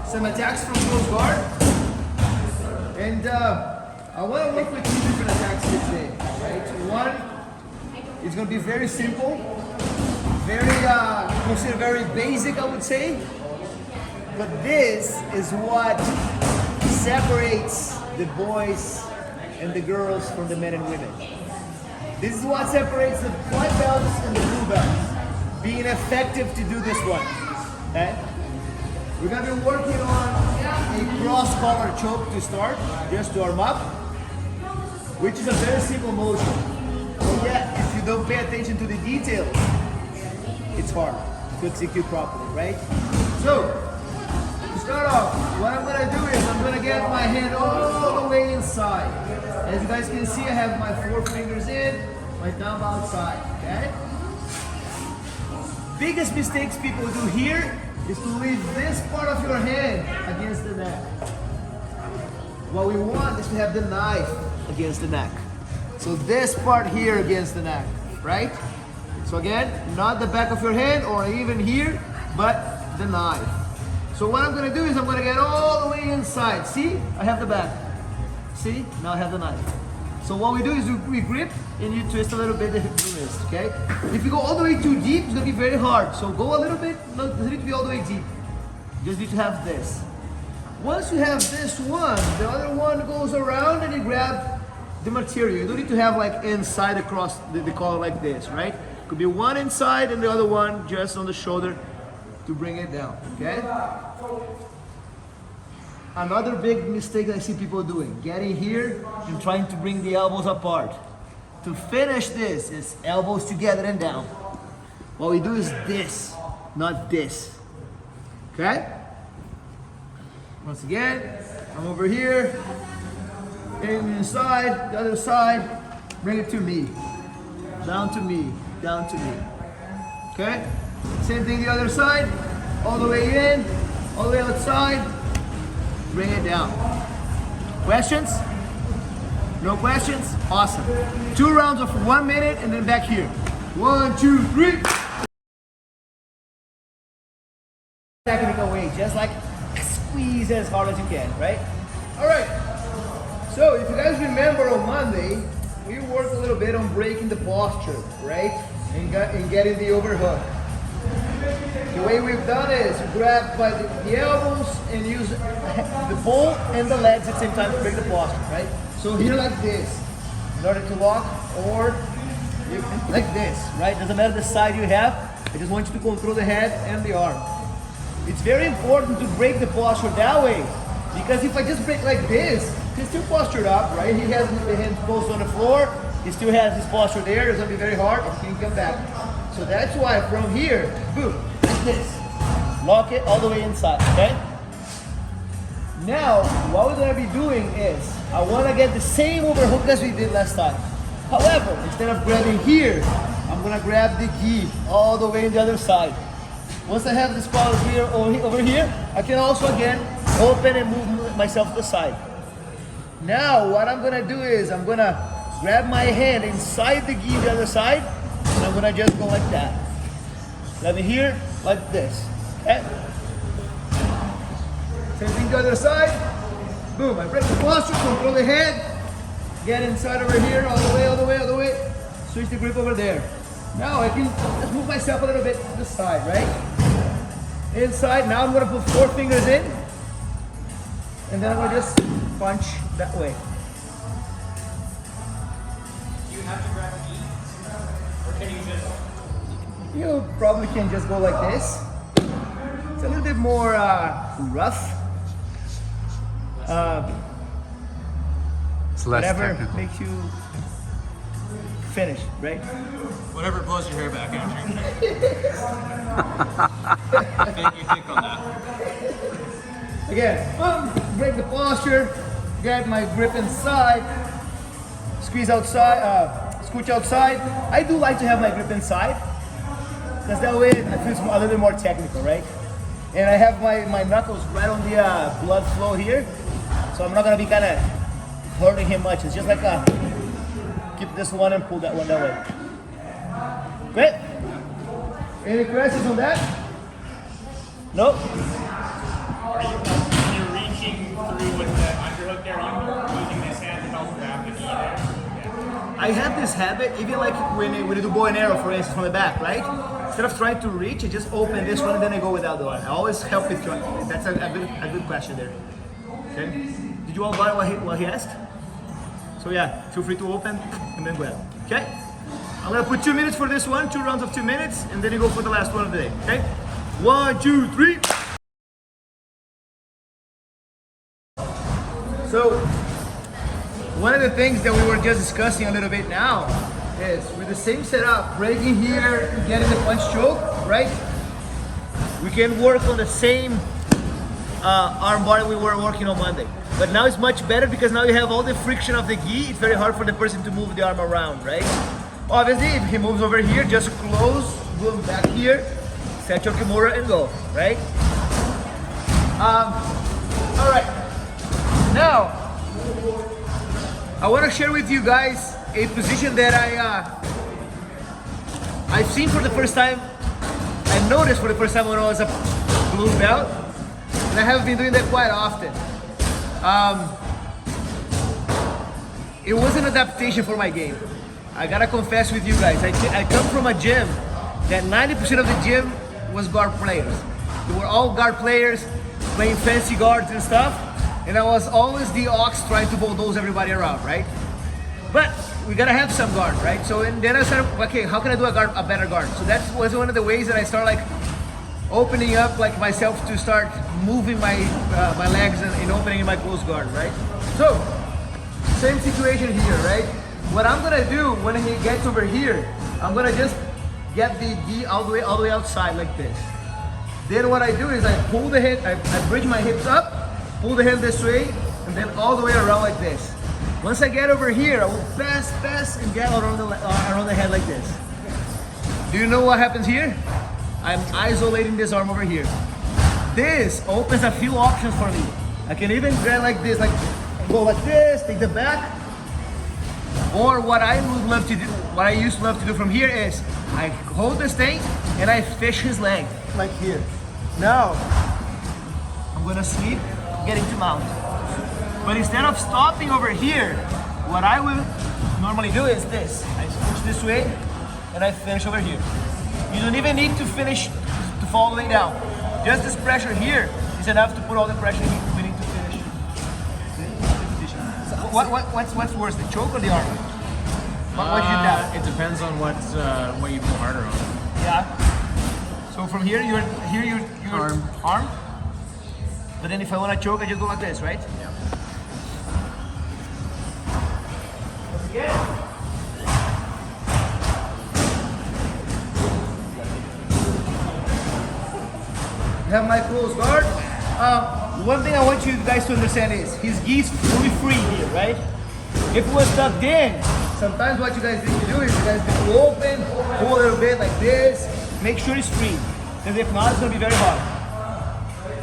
some attacks from close guard. And I want to work with two different attacks today, right? One is going to be very simple, very, considered very basic, I would say. But this is what separates the boys and the girls from the men and women. This is what separates the white belts and the blue belts. Being effective to do this one. Okay? We're gonna be working on a cross collar choke to start, just to warm up, which is a very simple motion. But yet, if you don't pay attention to the details, it's hard to execute properly, right? So, to start off, what I'm gonna do is I'm gonna get my hand all the way inside. As you guys can see, I have my 4 fingers in, my thumb outside, okay? Biggest mistakes people do here is to leave this part of your hand against the neck. What we want is to have the knife against the neck. So this part here against the neck, right? So again, not the back of your hand or even here, but the knife. So what I'm gonna do is I'm gonna get all the way inside. See, I have the back. See, now I have the knife. So what we do is we grip and you twist a little bit the wrist, okay? If you go all the way too deep, it's gonna be very hard. So go a little bit, no, it doesn't need to be all the way deep. You just need to have this. Once you have this one, the other one goes around and you grab the material. You don't need to have like inside across the collar like this, right? Could be one inside and the other one just on the shoulder to bring it down, okay? Another big mistake I see people doing, getting here and trying to bring the elbows apart. To finish this is elbows together and down. What we do is this, not this. Okay? Once again, I'm over here, inside, the other side, bring it to me. Down to me, down to me. Okay? Same thing the other side, all the way in, all the way outside, bring it down. Questions? No questions? Awesome. 2 rounds of 1 minute and then back here. 1, 2, 3. Technical way, just like squeeze as hard as you can, right? All right. So if you guys remember on Monday, we worked a little bit on breaking the posture, right? And getting the overhook. The way we've done is you grab by the elbows and use the pole and the legs at the same time to break the posture, right? So here like this, in order to lock, or like this, right? Doesn't matter the side you have, I just want you to control the head and the arm. It's very important to break the posture that way, because if I just break like this, he's still postured up, right? He has the hands posted on the floor, he still has his posture there, it's gonna be very hard, and he can come back. So that's why from here, boom, like this. Lock it all the way inside, okay? Now, what we're gonna be doing is, I wanna get the same overhook as we did last time. However, instead of grabbing here, I'm gonna grab the gi all the way on the other side. Once I have this collar here over here, I can also again open and move myself to the side. Now, what I'm gonna do is, I'm gonna grab my hand inside the gi on the other side, and I'm gonna just go like that. Let me here, like this, okay? Same thing the other side. Boom, I break the posture, control the head, get inside over here, all the way, all the way, all the way. Switch the grip over there. Now I can just move myself a little bit to the side, right? Inside, now I'm gonna put 4 fingers in, and then I'm gonna just punch that way. Do you have to grab a gi? Or can you just... You probably can just go like this. It's a little bit more rough. It's less Whatever technical. makes you finish, right? Whatever blows your hair back, Andrew. Think you think on that. Again, break the posture, get my grip inside, squeeze outside, scooch outside. I do like to have my grip inside, because that way it feels a little bit more technical, right? And I have my knuckles right on the blood flow here, so I'm not gonna be kind of hurting him much. It's just like keep this one and pull that one that way. Great. Any questions on that? Nope. pushing through with the underhook there, you using this hand to help grab the gi there. Yeah. I have this habit, even like when you do bow and arrow, for instance, from the back, right? Instead of trying to reach, I just open this one and then I go with the other one. I always help with trying. That's a good question there. Okay? Did you all buy what he asked? So yeah, feel free to open and then grab. Okay? I'm gonna put 2 minutes for this one, 2 rounds of 2 minutes, and then you go for the last one of the day. Okay? 1, 2, 3. So, one of the things that we were just discussing a little bit now is with the same setup, breaking here, getting the punch choke, right? We can work on the same arm bar we were working on Monday. But now it's much better because now you have all the friction of the gi. It's very hard for the person to move the arm around, right? Obviously, if he moves over here, just close, go back here, set your kimura and go, right? All right. Now, I want to share with you guys a position that I've seen for the first time. I noticed for the first time when I was a blue belt, and I haven't been doing that quite often. It was an adaptation for my game. I gotta confess with you guys, I come from a gym that 90% of the gym was guard players. They were all guard players playing fancy guards and stuff. And I was always the ox trying to bulldoze everybody around, right? But we gotta have some guard, right? So and then I started, okay, how can I do a better guard? So that was one of the ways that I started like opening up like myself to start moving my my legs and opening my close guard, right? So same situation here, right? What I'm gonna do when he gets over here, I'm gonna just get the gi all the way outside like this. Then what I do is I pull the hip, I bridge my hips up, pull the hand this way, and then all the way around like this. Once I get over here, I will pass, and get around the head like this. Do you know what happens here? I'm isolating this arm over here. This opens a few options for me. I can even grab like this, like go like this, take the back. Or what I would love to do, what I used to love to do from here is, I hold this thing and I fish his leg, like here. Now, I'm gonna sweep, getting to mount. But instead of stopping over here, what I will normally do is this. I push this way and I finish over here. You don't even need to finish to fall all the way down. Just this pressure here is enough to put all the pressure we need to finish. So what's worse, the choke or the arm? What you did that? It depends on what you pull harder on. Yeah. So from here, you're arm. But then if I want to choke, I just go like this, right? Yeah. Again. You have my close guard. One thing I want you guys to understand is his gi is fully free here, right? If it was tucked in, sometimes what you guys need to do is you guys need to open, pull a little bit like this, make sure it's free. Because if not, it's going to be very hard.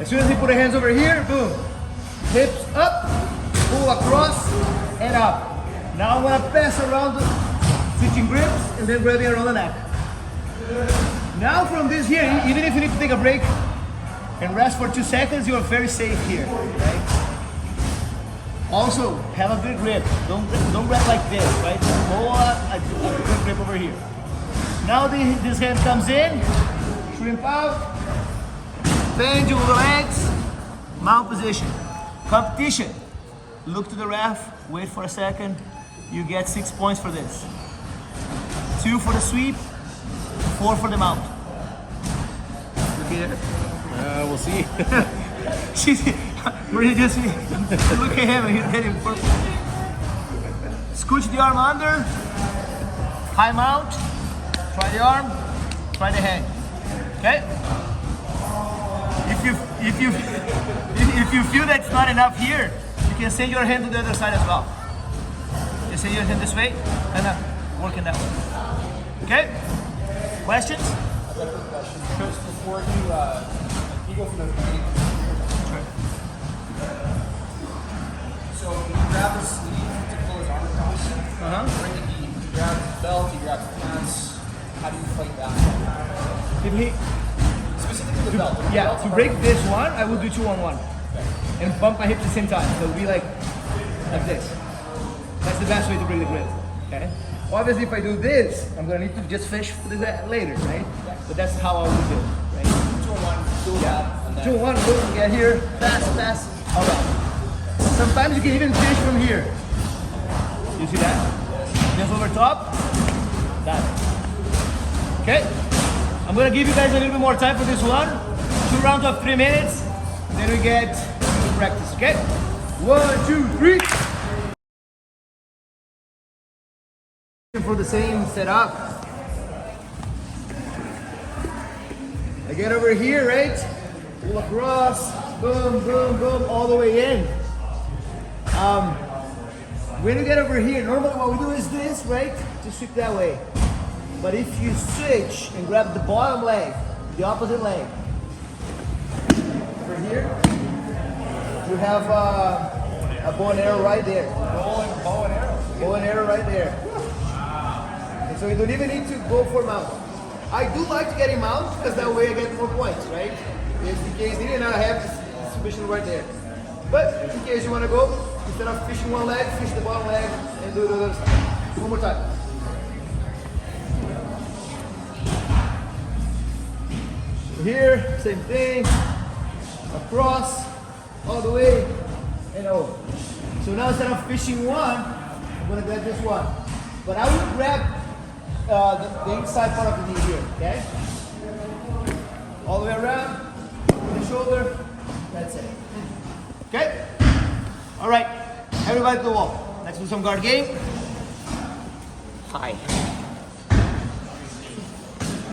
As soon as he put his hands over here, boom. Hips up, pull across, and up. Now I'm going to pass around the switching grips and then grabbing around the neck. Now from this here, even if you need to take a break and rest for 2 seconds, you are very safe here, right? Also, have a good grip. Don't grab like this, right? Hold a good grip over here. Now this hand comes in, shrimp out, pendulum with the legs, mount position. Competition. Look to the ref, wait for a second. You get 6 points for this. 2 for the sweep, 4 for the mount. Look here. We'll see. Really just look at him, he's getting purple. Scooch the arm under, high mount, try the arm, try the hand. Okay? If you feel that's not enough here, you can send your hand to the other side as well. Just send your hand this way and work in that way. Okay? Questions? I've got a quick question. Just before you go from the beginning. So you grab the sleeve to pull his arm across. Bring the gi. You grab the belt, you grab the pants. How do you fight that? If he, Specifically the belt. yeah, to break this one, I will do 2-on-1. and bump my hips at the same time. So it'll be like this. That's the best way to bring the grip. Okay. Obviously, if I do this, I'm gonna need to just fish for that later, right? But that's how I would do it, right? 2 and 1, do that, and then 2, 1, boom, get here, fast, all right. Sometimes you can even finish from here. You see that? Just over top. That. Okay. I'm gonna give you guys a little bit more time for this one. 2 rounds of 3 minutes. Then we get to practice. Okay. 1, 2, 3. For the same setup. I get over here, right? Pull across, boom, boom, boom, all the way in. When you get over here, normally what we do is this, right? Just sweep that way. But if you switch and grab the bottom leg, the opposite leg, over here, you have a bow and arrow right there. bow and arrow. Bow and arrow right there. And so you don't even need to go for mount. I do like to get him mount because that way I get more points, right? If in case needed, I have this submission right there. But in case you want to go, instead of fishing one leg, fish the bottom leg and do the other side. One more time. Here, same thing. Across, all the way, and over. So now instead of fishing one, I'm gonna grab this one. But I will grab the inside part of the knee here, okay? All the way around, the shoulder, that's it. Okay? All right, everybody to the wall. Let's do some guard game. Hi.